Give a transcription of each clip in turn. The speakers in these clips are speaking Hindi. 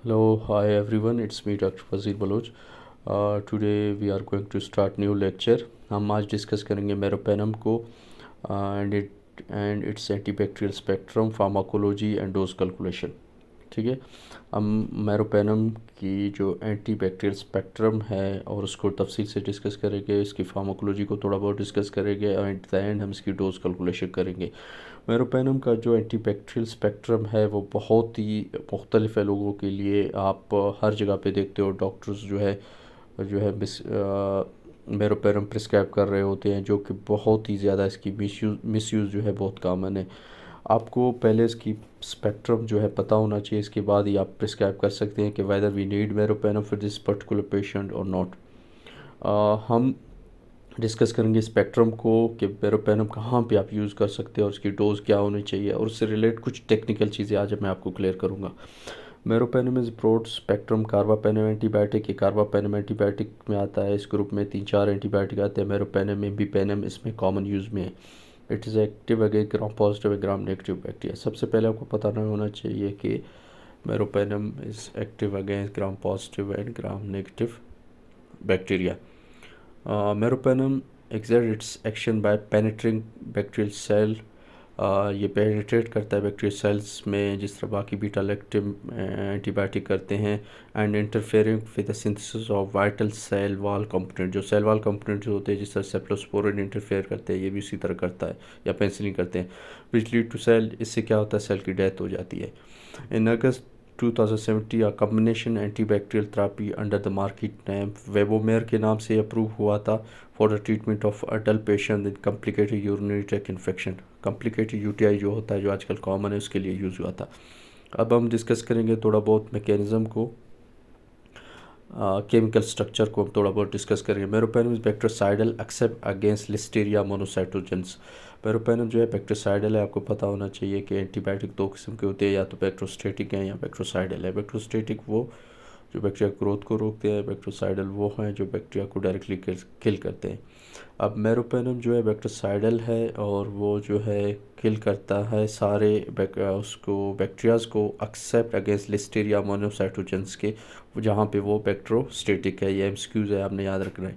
Hello, hi everyone. It's me, Dr. Fazil Baloch. Today we are going to start new lecture. हम आज डिस्कस करेंगे मेरोपेनम को and it's antibacterial spectrum pharmacology and dose calculation. ठीक है. हम मेरोपेनम की जो एंटीबैक्टीरियल स्पेक्ट्रम है और उसको तफसील से डिस्कस करेंगे, इसकी फार्माकोलॉजी को थोड़ा बहुत डिस्कस करेंगे और एट द एंड हम इसकी डोज कैलकुलेशन करेंगे. मेरोपेनम का जो एंटीबैक्टीरियल स्पेक्ट्रम है वो बहुत ही मुख्तलिफ है लोगों के लिए. आप हर जगह पे देखते हो डॉक्टर्स जो है मेरोपेनम प्रिस्क्राइब कर रहे होते हैं, जो कि बहुत ही ज़्यादा इसकी मिसयूज़ जो है बहुत कॉमन है. आपको पहले इसकी स्पेक्ट्रम जो है पता होना चाहिए, इसके बाद ही आप प्रिस्क्राइब कर सकते हैं कि whether we need meropenem for this particular patient और नॉट. हम डिस्कस करेंगे स्पेक्ट्रम को कि मेरोपेनम कहाँ पे आप यूज़ कर सकते हैं और उसकी डोज़ क्या होनी चाहिए, और उससे रिलेटेड कुछ टेक्निकल चीज़ें आज मैं आपको क्लियर करूँगा. Meropenem is broad spectrum carbapenem antibiotic. ये कार्बापेनम एंटीबायोटिक में आता है. इस ग्रुप में 3-4 एंटीबायोटिक आते हैं. मेरोपेनम एम्बिपेनम इसमें कॉमन यूज़ में है. It is active against gram positive and gram negative bacteria. सबसे पहले आपको पता नहीं होना चाहिए कि meropenem is active against gram positive and gram negative bacteria. Meropenem exert its action by penetrating bacterial cell. ये पेनिट्रेट करता है बैक्टीरियल सेल्स में जिस तरह बाकी बीटा लैक्टम एंटीबायोटिक करते हैं. And interfering with the synthesis of vital cell wall component. जो सेल वाल कंपोनेंट होते हैं जिस तरह सेफ्लोस्पोरिन इंटरफेयर करते हैं, ये भी उसी तरह करता है, या पेंसिलिन करते हैं, विच लीड टू सेल. इससे क्या होता है, सेल की डेथ हो जाती है. इन अगस्त 2070 a combination antibacterial therapy under the market name वेबोमेर के नाम से अप्रूव हुआ था for the treatment of adult patient with complicated urinary tract infection. Complicated UTI जो होता है, जो आजकल कॉमन है, उसके लिए यूज़ हुआ था. अब हम डिस्कस करेंगे थोड़ा बहुत मैकेनिज़्म को, केमिकल स्ट्रक्चर को हम थोड़ा बहुत डिस्कस करेंगे. Meropenem is bactericidal except against listeria monocytogenes. Meropenem जो है बैक्टीरिसाइडल है. आपको पता होना चाहिए कि एंटीबायोटिक दो किस्म के होते हैं, या तो बैक्टीरियोस्टेटिक हैं या बैक्टीरिसाइडल है. बैक्टीरियोस्टेटिक वो जो बैक्टीरिया ग्रोथ को रोकते हैं, बैक्टीरियोसाइडल वो हैं जो बैक्टीरिया को डायरेक्टली किल करते हैं. अब मेरोपेनम जो है बैक्टीरिसाइडल है और वो जो है किल करता है सारे उसको बैक्टीरियाज को एक्सेप्ट अगेंस्ट लिस्टेरिया मोनोसाइटोजेंस के, जहाँ पे वो बैक्टीरियोस्टेटिक है. ये एमसीक्यूज है, आपने याद रखना है.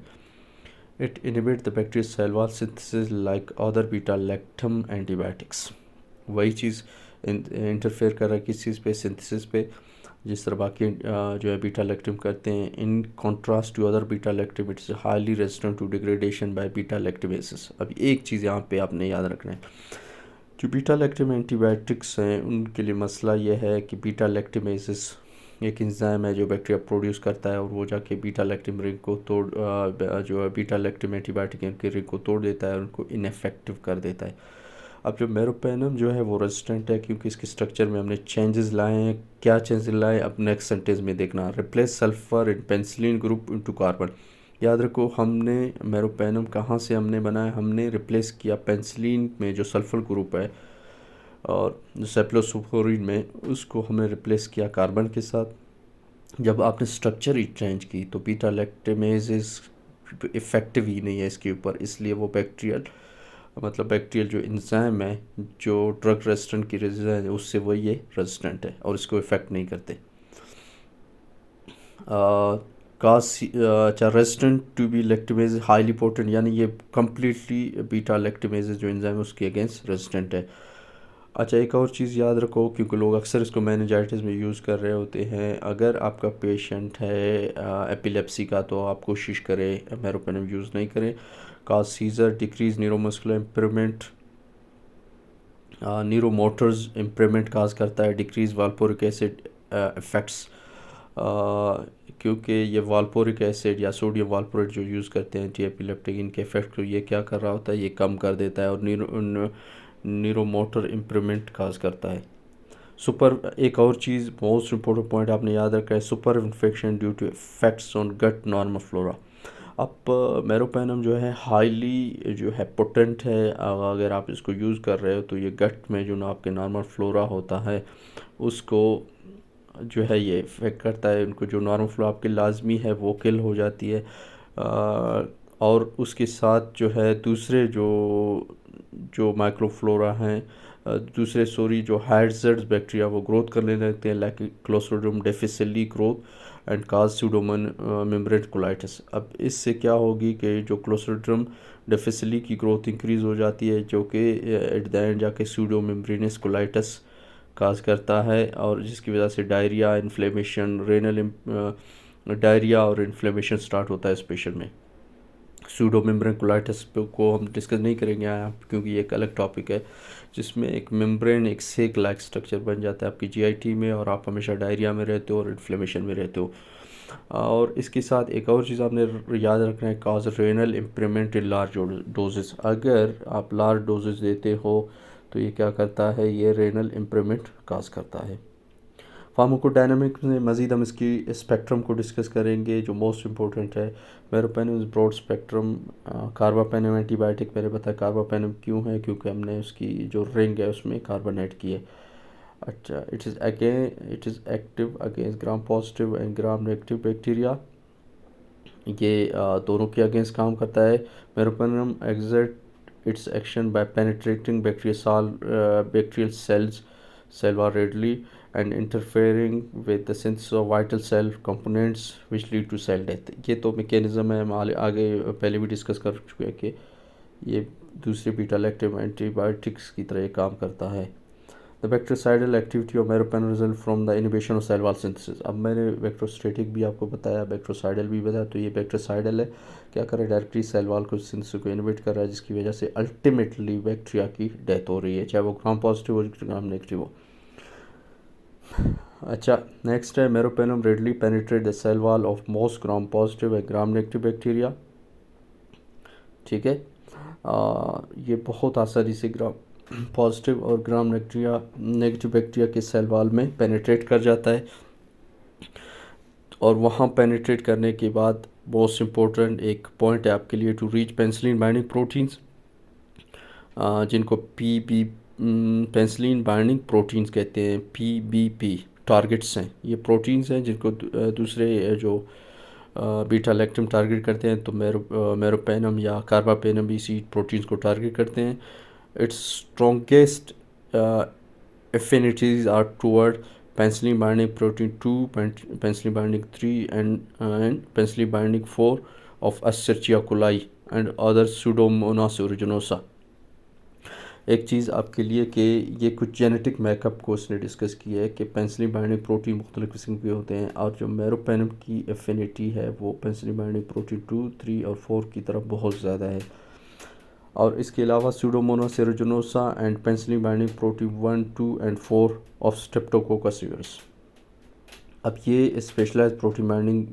It inhibit the bacteria cell wall synthesis like other beta lactam antibiotics. वही चीज़ इंटरफेयर कर रहा है किस चीज़ पे, सिंथेसिस पे, जिस तरह बाकी जो है बीटा लैक्टम करते हैं. In contrast to other beta lactam it's highly resistant to degradation by beta lactamases. अब एक चीज़ यहाँ पे आपने याद रखना है, जो बीटा लैक्टम एंटीबायोटिक्स हैं उनके लिए मसला ये है कि बीटा लैक्टमेसेस एक एंजाइम है जो बैक्टीरिया प्रोड्यूस करता है और वो जाके बीटा लैक्टम रिंग को जो है बीटा लैक्टम एंटीबायोटिक के रिंग को तोड़ देता है और उनको इनफेक्टिव कर देता है. अब जो मेरोपेनम जो है वो रेजिस्टेंट है क्योंकि इसके स्ट्रक्चर में हमने चेंजेस लाए हैं. क्या चेंजेस लाए, अब नेक्स्ट सेंटेंस में देखना. Replace sulphur in penicillin group into carbon. याद रखो, हमने मेरोपेनम कहाँ से हमने बनाया, हमने रिप्लेस किया पेंसिलिन में जो सल्फर ग्रुप है और जो सेफ्लोस्पोरिन में, उसको हमने रिप्लेस किया कार्बन के साथ. जब आपने स्ट्रक्चर ही चेंज की तो बीटा लैक्टमेज इफ़ेक्टिव ही नहीं है इसके ऊपर, इसलिए वो बैक्टीरियल जो इंजाइम है जो ड्रग रेजिस्टेंट की रेजिस्टेंट है उससे वो ये रेजिस्टेंट है और इसको इफ़ेक्ट नहीं करते. अच्छा, resistant to B lactamase highly potent, यानी ये कम्प्लीटली बीटा लैक्टमेज जो इंजाइम है उसके अगेंस्ट रेजिस्टेंट है. अच्छा, एक और चीज़ याद रखो, क्योंकि लोग अक्सर इसको मेनिंजाइटिस में यूज़ कर रहे होते हैं. अगर आपका पेशेंट है एपिलेप्सी का तो आप कोशिश करें मेरोपेनम यूज़ नहीं करें. Cause seizure decrease neuromuscular improvement, neuromotors improvement cause करता है. डिक्रीज वाल्पोरिक एसिड इफ़ेक्ट्स, क्योंकि ये वाल्पोरिक एसिड या सोडियम वाल्पोरेट जो यूज़ करते हैं एंटी एपिलेप्टिक, इनके इफेक्ट को ये क्या कर रहा होता है, ये कम कर देता है और न्यूरोमोटर इम्प्रूवमेंट काज करता है. एक और चीज़ मोस्ट इम्पोर्टेंट पॉइंट आपने याद रखा है, super infection due to effects on gut normal flora. अब मेरोपेनम जो है हाईली जो है पोटेंट है. अगर आप इसको यूज़ कर रहे हो तो ये गट में जो ना आपके नॉर्मल फ्लोरा होता है उसको जो है ये इफेक्ट करता है. उनको जो नॉर्मल फ्लोरा आपके लाजमी है वो किल हो जाती है. और उसके साथ जो है दूसरे जो जो माइक्रोफ्लोरा हैं दूसरे सॉरी जो हैज़र्ड बैक्टीरिया वो ग्रोथ करने लगते हैं, like Clostridium difficile growth and cause pseudomembranous colitis. अब इससे क्या होगी कि जो क्लोस्ट्रीडियम डिफिसिली की ग्रोथ इंक्रीज़ हो जाती है, जो कि एट द एंड जाके स्यूडो मेम्ब्रेनस कोलाइटिस काज करता है, और जिसकी वजह से डायरिया, इन्फ्लेमेशन, रेनल डायरिया और इन्फ्लेमेशन स्टार्ट होता है इस पेशेंट में। सूडो मेम्ब्रेन कोलाइटिस को हम डिस्कस नहीं करेंगे यहाँ, क्योंकि ये एक अलग टॉपिक है, जिसमें एक मेम्ब्रेन एक सेक लाइक स्ट्रक्चर बन जाता है आपकी जीआईटी में, और आप हमेशा डायरिया में रहते हो और इन्फ्लेमेशन में रहते हो। और इसके साथ एक और चीज़ आपने याद रखना है, cause renal improvement in large doses. अगर आप लार्ज डोजेस देते हो तो ये क्या करता है, ये रेनल इम्प्रूवमेंट काज करता है। फार्माकोडायनामिक्स में मज़ीद हम इसकी स्पेक्ट्रम को डिस्कस करेंगे, जो मोस्ट इंपॉर्टेंट है। Meropenem broad spectrum. Carbapenem antibiotic, मैंने बताया कार्बापेनम क्यों है, क्योंकि हमने उसकी जो रिंग है उसमें कार्बन ऐड की है। अच्छा, it is active against gram positive and gram negative bacteria. ये दोनों के अगेंस्ट काम करता है। Meropenem exert it's action by penetrating bacterial cell are readily and interfering with the synthesis of vital cell components which lead to cell death। ये तो मैकेनिज़्म है, हम आगे पहले भी डिस्कस कर चुके हैं कि ये दूसरे बीटा लैक्टिव एंटीबायोटिक्स की तरह काम करता है। The bactericidal activity of meropenem result from the inhibition of cell wall synthesis. अब मैंने बैक्टीरोस्टैटिक भी आपको बताया, बैक्टीरोसाइडल भी बताया, तो ये बैक्टीरोसाइडल है, क्या कर रहा है, डायरेक्टली सेल वॉल को सिंथेसिस को इनिबिट कर रहा है, जिसकी वजह से अल्टीमेटली बैक्टीरिया की डेथ हो रही है, चाहे वो ग्राम पॉजिटिव हो ग्राम नेगेटिव हो। अच्छा, नेक्स्ट है meropenem readily penetrate the cell wall of most gram positive and gram negative bacteria. ठीक है, ये बहुत आसानी से ग्राम पॉजिटिव और ग्राम नेगेटिव बैक्टीरिया के सेल वॉल में पेनिट्रेट कर जाता है, और वहाँ पेनिट्रेट करने के बाद मोस्ट इम्पोर्टेंट एक पॉइंट है आपके लिए, to reach penicillin binding proteins, जिनको पेंसिलिन बाइंडिंग प्रोटीन्स कहते हैं, पीबीपी टारगेट्स हैं। ये प्रोटीन्स हैं जिनको दूसरे जो बीटा लैक्टम टारगेट करते हैं, तो मेरोपेनम या कार्बापेनम भी इसी प्रोटीन्स को टारगेट करते हैं। Its strongest affinities are toward penicillin binding protein 2, penicillin binding 3 and penicillin binding 4 of Escherichia coli and other Pseudomonas aeruginosa। एक चीज़ आपके लिए कि ये कुछ जेनेटिक मैकअप को उसने डिस्कस किया है कि पेंसिलिन बाइंडिंग प्रोटीन मुख्तलिफ किस्म के होते हैं, और जो मेरोपेनम की एफिनिटी है वो पेंसिलिन बाइंडिंग प्रोटीन 2, 3 और 4 की तरफ बहुत ज़्यादा है। और इसके अलावा Pseudomonas aeruginosa and penicillin binding protein 1, 2 and 4 of Streptococcus aureus. अब ये specialised protein binding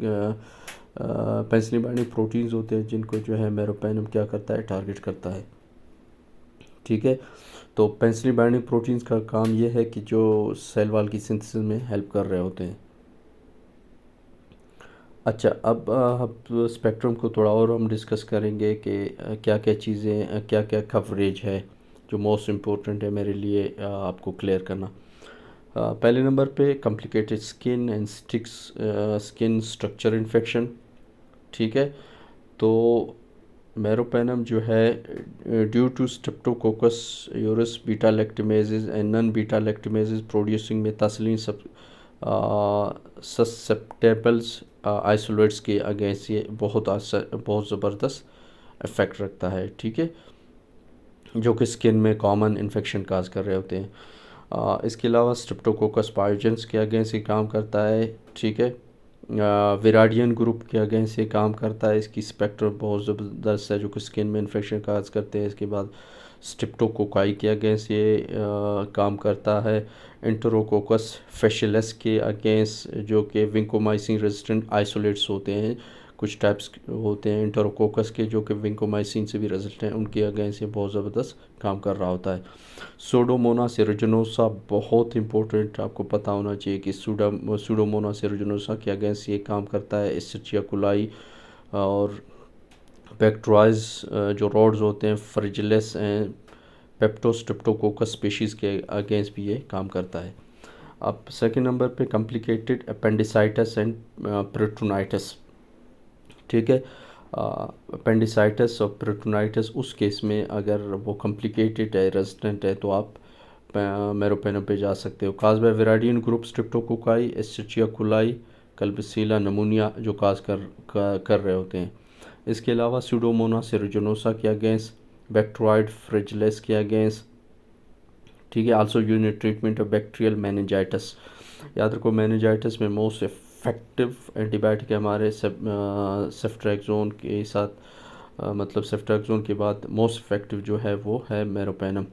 penicillin binding proteins होते हैं, जिनको जो है मेरोपेनम क्या करता है, टारगेट करता है। ठीक है, तो पेंसिलिन बाइंडिंग प्रोटीन्स का काम ये है कि जो सेल वॉल की सिंथेसिस में हेल्प कर रहे होते हैं। अच्छा, अब स्पेक्ट्रम को थोड़ा और हम डिस्कस करेंगे कि क्या क्या चीज़ें, क्या क्या कवरेज है जो मोस्ट इम्पोर्टेंट है मेरे लिए आपको क्लियर करना। पहले नंबर पे complicated skin and skin structure infection. ठीक है, तो मेरोपेनम जो है due to Streptococcus aureus beta lactamases and non beta lactamases producing methicillin susceptibles isolates के अगेंस्ट ये बहुत ज़बरदस्त इफ़ेक्ट रखता है। ठीक है, जो कि स्किन में कॉमन इन्फेक्शन काज कर रहे होते हैं। इसके अलावा स्ट्रेप्टोकोकस पायोजेंस के अगेंस्ट ये काम करता है। ठीक है, विराडियन ग्रुप के अगेंस्ट ये काम करता है, इसकी स्पेक्ट्रम बहुत ज़बरदस्त है, जो कि स्किन में इन्फेक्शन काज करते हैं। इसके बाद स्ट्रेप्टोकोकाई के अगेंस्ट ये काम करता है। एंटेरोकोकस फेशियलिस के अगेंस्ट, जो कि विंकोमाइसिन रेजिस्टेंट आइसोलेट्स होते हैं, कुछ टाइप्स होते हैं एंटेरोकोकस के जो कि विंकोमाइसिन से भी रेजिस्टेंट हैं, उनके अगेंस्ट ये बहुत ज़बरदस्त काम कर रहा होता है। सूडोमोनास एरुजिनोसा बहुत इंपॉर्टेंट, आपको पता होना चाहिए कि सूडोमोनास एरुजिनोसा के अगेंस्ट ये काम करता है। एस्चेरिचिया कोलाई और बैक्टीरियाज जो रॉड्स होते हैं, फ्रिजिलिस एंड पेप्टोस्ट्रेप्टोकोकस स्पीशीज़ के अगेंस्ट भी ये काम करता है। अब सेकंड नंबर पे कॉम्प्लिकेटेड अपेंडिसाइटिस एंड पेरिटोनाइटिस। ठीक है, अपेंडिसाइटिस और पेरिटोनाइटिस उस केस में अगर वो कॉम्प्लिकेटेड है, रेजिस्टेंट है, तो आप मेरोपेनम पे जा सकते हो। Cause by viridans group streptococci, Escherichia coli, Klebsiella pneumoniae जो काज कर रहे होते हैं। इसके अलावा स्यूडोमोनास एरिजिनोसा के अगेंस्ट, बैक्टीरियोइड फ्रिजिलिस के अगेंस्ट, ठीक है। Also unit treatment of bacterial meningitis. याद रखो मेनिंजाइटिस में मोस्ट इफेक्टिव एंटीबायोटिक है हमारे सेफ्ट्रैक्सोन के साथ, मतलब सेफ्ट्रैक्सोन के बाद मोस्ट इफेक्टिव जो है वो है मेरोपेनम।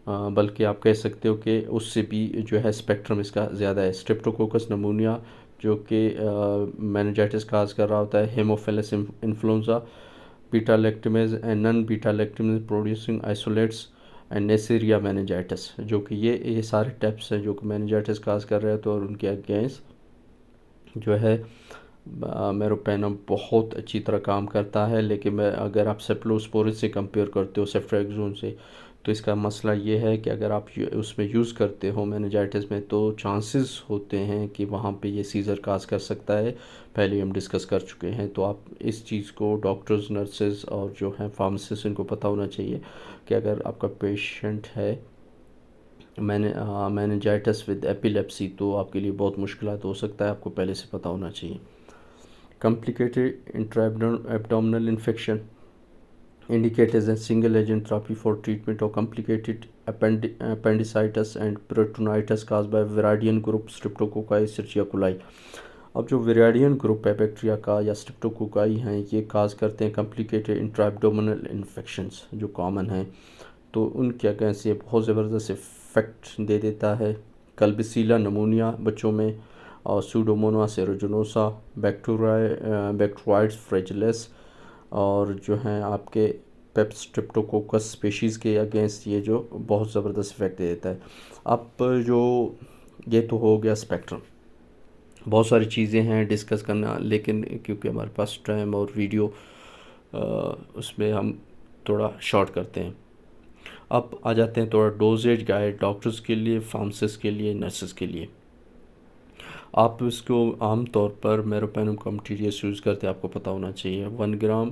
बल्कि आप कह सकते हो कि उससे भी जो है स्पेक्ट्रम इसका ज़्यादा है। स्ट्रेप्टोकोकस नमूनिया जो कि मेनिंजाइटिस काज कर रहा होता है, Haemophilus influenzae, beta lactamase and non beta lactamase producing isolates and Neisseria meningitidis, जो कि ये सारे टाइप्स हैं जो कि मेनिंजाइटिस काज कर रहे हैं। तो और उनके अगेंस्ट जो है मेरोपेनम बहुत अच्छी तरह काम करता है। लेकिन अगर आप सेफ्लोस्पोरिन से कंपेयर करते हो सेफ्ट्रैक्सोन से, तो इसका मसला ये है कि अगर आप उसमें यूज़ करते हो मेनिंजाइटिस में, तो चांसेस होते हैं कि वहाँ पे ये सीज़र काज कर सकता है। पहले हम डिस्कस कर चुके हैं। तो आप इस चीज़ को डॉक्टर्स, नर्सेज और जो हैं फार्मासिस्ट, इनको पता होना चाहिए कि अगर आपका पेशेंट है मेनिंजाइटिस विद एपिलेप्सी, तो आपके लिए बहुत मुश्किलात हो सकता है। आपको पहले से पता होना चाहिए। Complicated intra-abdominal infection indicated as a single agent therapy for treatment of complicated appendicitis and peritonitis caused by Viridian group Streptococci Escherichia coli। अब जो विराडियन ग्रुप है बैक्टीरिया का या स्ट्रेप्टोकोकाई हैं, ये काज करते हैं कम्प्लिकेटेड इंट्रा-एब्डोमिनल इन्फेक्शंस जो कॉमन हैं। तो उनके अगेंस्ट ये बहुत ज़बरदस्त इफेक्ट दे देता है। कल्बिसीला नमूनिया बच्चों में, और सूडोमोनास एरिजिनोसा, बैक्टीरियोइड्स फ्रिजिलिस, और जो हैं आपके पेप्स स्ट्रेप्टोकोकस स्पीशीज़ के अगेंस्ट ये जो बहुत ज़बरदस्त इफेक्ट दे देता है। अब जो ये तो हो गया स्पेक्ट्रम, बहुत सारी चीज़ें हैं डिस्कस करना, लेकिन क्योंकि हमारे पास टाइम और वीडियो उसमें हम थोड़ा शॉर्ट करते हैं। अब आ जाते हैं थोड़ा डोजेज गाइड डॉक्टर्स के लिए, फार्मासिस्ट के लिए, नर्सेस के लिए। आप इसको आम तौर पर मेरोपेनम कम TDS यूज़ करते हैं, आपको पता होना चाहिए। 1 ग्राम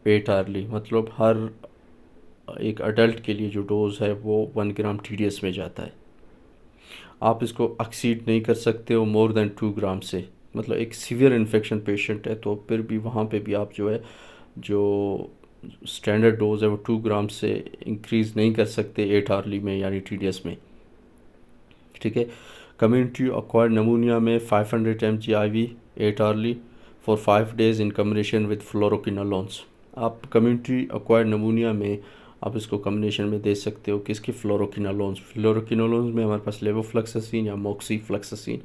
8 आर्ली, मतलब हर एक अडल्ट के लिए जो डोज़ है वो 1 ग्राम TDS में जाता है। आप इसको एक्सीड नहीं कर सकते हो मोर देन 2 ग्राम से। मतलब एक सीवियर इन्फेक्शन पेशेंट है तो फिर भी वहाँ पे भी आप जो है जो स्टैंडर्ड डोज़ है वो 2 ग्राम से इंक्रीज़ नहीं कर सकते 8 आर्ली में, यानी TDS में, ठीक है। कम्युनिटी अक्वायर्ड नमूनिया में 500 mg IV 8 hourly for 5 days in combination with fluoroquinolones. आप कम्युनिटी अक्वायर्ड नमूनिया में आप इसको कम्बिनेशन में दे सकते हो किसकी, फ्लोरोकिनोलोन्स। फ्लोरोकिनोलोन्स में हमारे पास लेवोफ्लैक्सासिन या मोक्सीफ्लैक्सासिन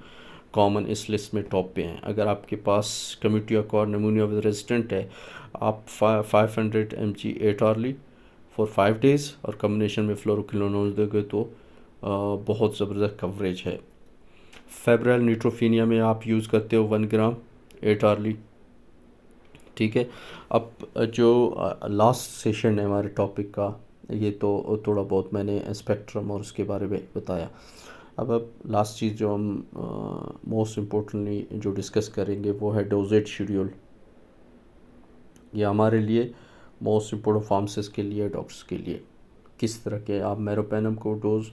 कॉमन इस लिस्ट में टॉप पे हैं। अगर आपके पास community acquired pneumonia with resistant है, आप 500 mg 8 आर्ली फॉर 5 डेज़ और कम्बिनेशन में फ्लोरोकिनोलोन्स दोगे तो बहुत ज़बरदस्त कवरेज है। फेब्राइल न्यूट्रोफीनिया में आप यूज़ करते हो 1 ग्राम 8 आर्ली, ठीक है। अब जो लास्ट सेशन है हमारे टॉपिक का, ये तो थोड़ा बहुत मैंने स्पेक्ट्रम और उसके बारे में बताया। अब लास्ट चीज़ जो हम मोस्ट इम्पोर्टेंटली जो डिस्कस करेंगे वो है डोजेज शेड्यूल। ये हमारे लिए मोस्ट इम्पोर्टेंट फार्मासिस्ट के लिए, डॉक्टर्स के लिए, किस तरह के आप मेरोपेनम को डोज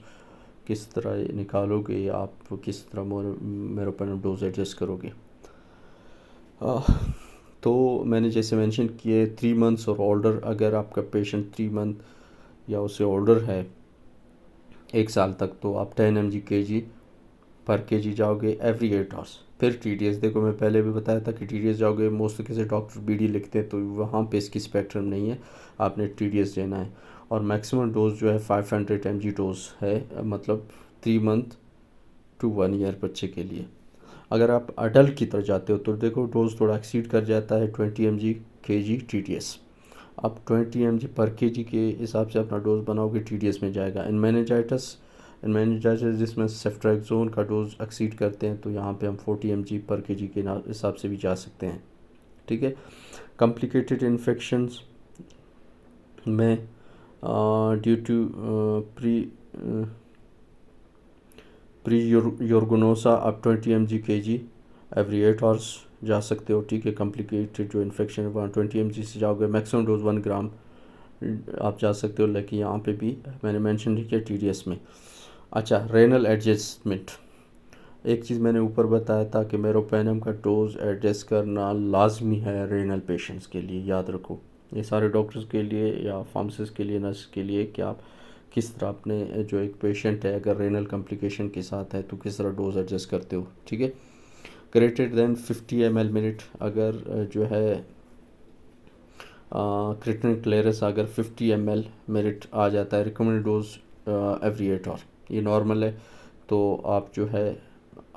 किस तरह निकालोगे या आप किस तरह मेरोपेनम डोज एडजस्ट करोगे। तो मैंने जैसे मेंशन किए 3 मंथ्स और ओल्डर, अगर आपका पेशेंट 3 मंथ या उससे ओल्डर है 1 साल तक, तो आप 10 mg/kg पर kg जाओगे एवरी 8 आवर्स। फिर TDS देखो, मैं पहले भी बताया था कि TDS जाओगे, मोस्ट किसी डॉक्टर BD लिखते हैं तो वहाँ पे इसकी स्पेक्ट्रम नहीं है, आपने TDS देना है। और मैक्सिमम डोज जो है 500 mg डोज है, मतलब 3 मंथ टू 1 ईयर बच्चे के लिए। अगर आप अडल्ट की तरफ जाते हो तो देखो डोज थोड़ा एक्सीड कर जाता है 20 mg/kg TDS। आप 20 mg/kg के हिसाब से अपना डोज बनाओगे, TDS में जाएगा। इन मेनिंजाइटिस जिसमें सेफ्ट्रैक्सोन का डोज एक्सीड करते हैं तो यहाँ पे हम 40 mg/kg के हिसाब से भी जा सकते हैं, ठीक है। कॉम्प्लिकेटेड इन्फेक्शंस में ड्यू टू प्री योर्गोनोसा आप 20 mg/kg एवरी 8 आवर्स जा सकते हो, ठीक है। कॉम्प्लिकेटेड जो इन्फेक्शन है वहाँ 20 mg से जाओगे, मैक्सिमम डोज 1 ग्राम आप जा सकते हो। लेकिन यहाँ पे भी मैंने मेंशन नहीं किया TDS में। अच्छा, रेनल एडजस्टमेंट। एक चीज़ मैंने ऊपर बताया था कि मेरोपेनम का डोज एडजस्ट करना लाजमी है रेनल पेशेंट्स के लिए, याद रखो। ये सारे डॉक्टर्स के लिए या फार्मासिस्ट के लिए, नर्स के लिए, कि आप किस तरह अपने जो एक पेशेंट है अगर रेनल कम्प्लिकेशन के साथ है तो किस तरह डोज एडजस्ट करते हो, ठीक है। ग्रेटर देन 50 ml मिनट अगर जो है क्रिएटिनिन क्लेयरेंस अगर 50 ml मिनट आ जाता है, रिकमेंडेड डोज एवरी 8 आवर, ये नॉर्मल है। तो आप जो है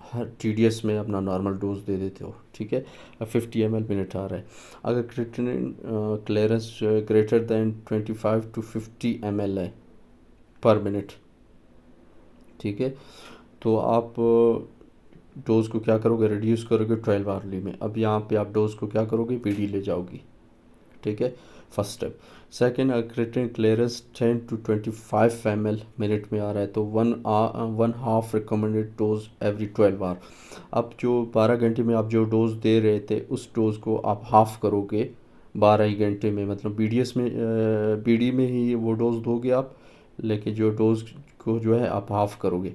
हर TDS में अपना नॉर्मल डोज दे देते हो, ठीक है। अब 50 ml मिनट आ रहा है। अगर creatinine clearance greater than 25 to 50 ml है पर मिनट, ठीक है, तो आप डोज़ को क्या करोगे, रिड्यूस करोगे 12 आवरली में। अब यहाँ पे आप डोज़ को क्या करोगे, BD ले जाओगी, ठीक है, first step. Second, creatinine clearance 10 to 25 ml minute में आ रहा है तो one half recommended dose every 12 hour. अब जो 12 घंटे में आप जो डोज दे रहे थे उस डोज को आप हाफ करोगे 12 ही घंटे में, मतलब BDS में BD में ही वो डोज दोगे आप, लेकिन जो डोज को जो है आप हाफ करोगे।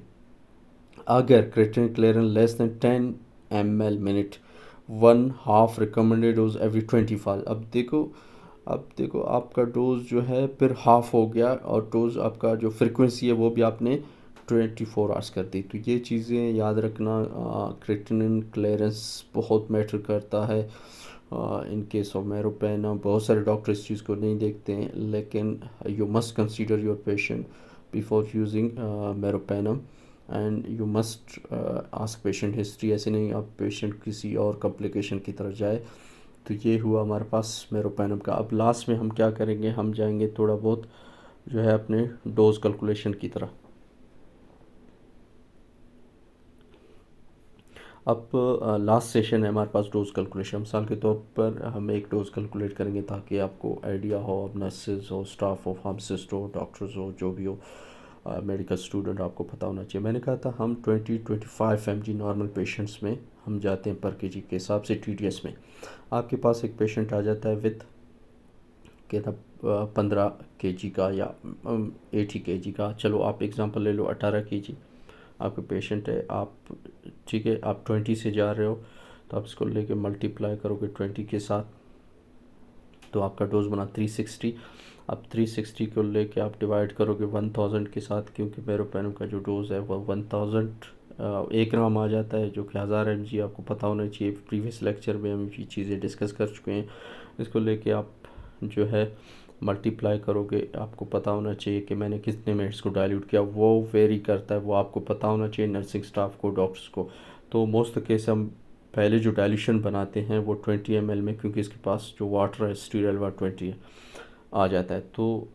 अगर creatinine clearance less than 10 ml minute, one half recommended dose every 24 hour. अब देखो आपका डोज जो है फिर हाफ हो गया और डोज आपका जो फ्रिक्वेंसी है वो भी आपने 24 आवर्स कर दी। तो ये चीज़ें याद रखना, क्रिएटिनिन क्लियरेंस बहुत मैटर करता है इन केस ऑफ मेरोपेनम। बहुत सारे डॉक्टर इस चीज़ को नहीं देखते हैं, लेकिन you must consider your patient before using meropenem and you must ask patient history. ऐसे नहीं आप पेशेंट किसी और कॉम्प्लिकेशन की तरफ जाए। तो ये हुआ हमारे पास मेरोपेनम का। अब लास्ट में हम क्या करेंगे, हम जाएंगे थोड़ा बहुत जो है अपने डोज कैलकुलेशन की तरह। अब लास्ट सेशन है हमारे पास डोज कैलकुलेशन। मिसाल के तौर पर हम एक डोज कैलकुलेट करेंगे ताकि आपको आइडिया हो, अब नर्सेज हो, स्टाफ हो, फार्मासिस्ट हो, डॉक्टर्स हो, जो भी हो, मेडिकल स्टूडेंट, आपको पता होना चाहिए। मैंने कहा था हम 20-25 mg नॉर्मल पेशेंट्स में हम जाते हैं पर केजी के हिसाब से TDS में। आपके पास एक पेशेंट आ जाता है विथ कहता 15 kg का या 80 kg का, चलो आप एग्ज़ाम्पल ले लो 18 kg आपके पेशेंट है, आप ठीक है, आप 20 से जा रहे हो तो आप इसको लेके मल्टीप्लाई करोगे 20 के साथ तो आपका डोज बना 360। अब 360 को लेके आप डिवाइड करोगे 1000 के साथ, क्योंकि मेरोपेनम का जो डोज़ है वो 1000 एक ग्राम आ जाता है, जो कि 1000 mg आपको पता होना चाहिए। प्रीवियस लेक्चर में हम ये चीज़ें डिस्कस कर चुके हैं। इसको लेके आप जो है मल्टीप्लाई करोगे, आपको पता होना चाहिए कि मैंने कितने मिनट्स को डाइल्यूट किया, वो वेरी करता है, वो आपको पता होना चाहिए नर्सिंग स्टाफ को, डॉक्टर्स को। तो मोस्ट केस हम पहले जो डाइल्यूशन बनाते हैं वो 20 ml में, क्योंकि इसके पास जो वाटर है स्टीरियल वाटर 20 है, आ जाता है। तो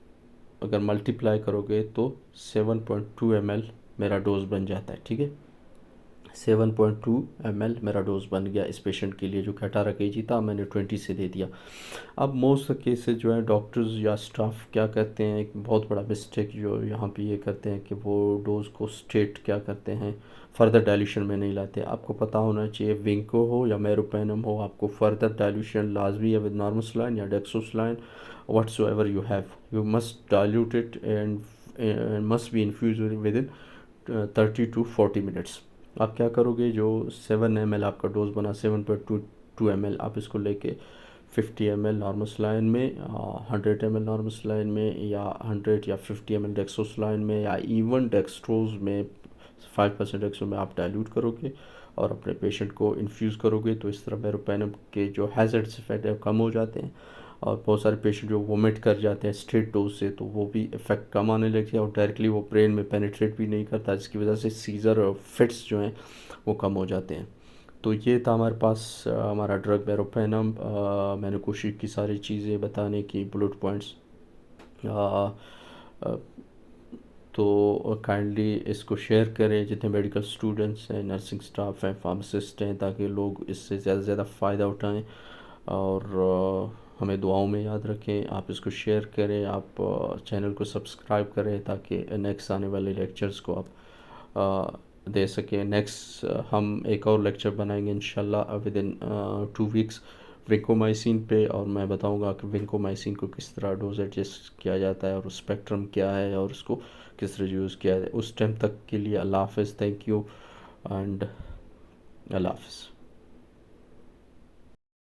अगर मल्टीप्लाई करोगे तो 7.2 ml मेरा डोज बन जाता है, ठीक है। 7.2 ml मेरा डोज बन गया इस पेशेंट के लिए जो कि 18 kg था, मैंने 20 से दे दिया। अब मोस्ट केसेस जो है डॉक्टर्स या स्टाफ क्या करते हैं, एक बहुत बड़ा मिस्टेक जो यहाँ पे ये करते हैं कि वो डोज को स्ट्रेट क्या करते हैं, फर्दर डाइल्यूशन में नहीं लाते। आपको पता होना चाहिए विंको हो या मेरोपेनम हो, आपको फर्दर डाइल्यूशन लाजमी है विद नॉर्मल सलाइन या डेक्सोसलाइन, whatsoever you have, you must dilute it and must be infused within 30 to 40 minutes। आप क्या करोगे, जो 7 ml आपका डोज बना 7.22 ml, आप इसको लेके 50 ml नॉर्मल सलाइन में, 100 ml नॉर्मल सलाइन में, या 100 या 50 ml डेक्सोसलाइन में, या इवन डेक्सट्रोज में 5% डेक्सट्रो में आप डाइल्यूट करोगे और अपने पेशेंट को इन्फ्यूज़ करोगे। तो इस तरह मेरोपेनम के जो हैज़र्ड्स इफेक्ट है कम हो जाते हैं, और बहुत सारे पेशेंट जो वोमिट कर जाते हैं स्ट्रेट डोज से तो वो भी इफ़ेक्ट कम आने लगती है और डायरेक्टली वो ब्रेन में पेनिट्रेट भी नहीं करता, जिसकी वजह से सीज़र और फिट्स जो हैं वो कम हो जाते हैं। तो ये था हमारे पास हमारा ड्रग मेरोपेनम। मैंने कोशिश की सारी चीज़ें बताने की, बुलेट पॉइंट्स। तो काइंडली इसको शेयर करें जितने मेडिकल स्टूडेंट्स हैं, नर्सिंग स्टाफ हैं, फार्मासिस्ट हैं, ताकि लोग इससे ज़्यादा से ज़्यादा फ़ायदा उठाएं। और हमें दुआओं में याद रखें। आप इसको शेयर करें, आप चैनल को सब्सक्राइब करें ताकि नेक्स्ट आने वाले लेक्चर्स को आप दे सकें। नेक्स्ट हम एक और लेक्चर बनाएंगे इंशाल्लाह विद इन 2 वीक्स विंकोमाइसिन पे, और मैं बताऊंगा कि विंकोमाइसिन को किस तरह डोज एडजस्ट किया जाता है और स्पेक्ट्रम क्या है और उसको किस तरह यूज़ किया जाए। उस टाइम तक के लिए अल्लाह हाफ़िज़, थैंक यू एंड अल्लाह हाफ़िज़।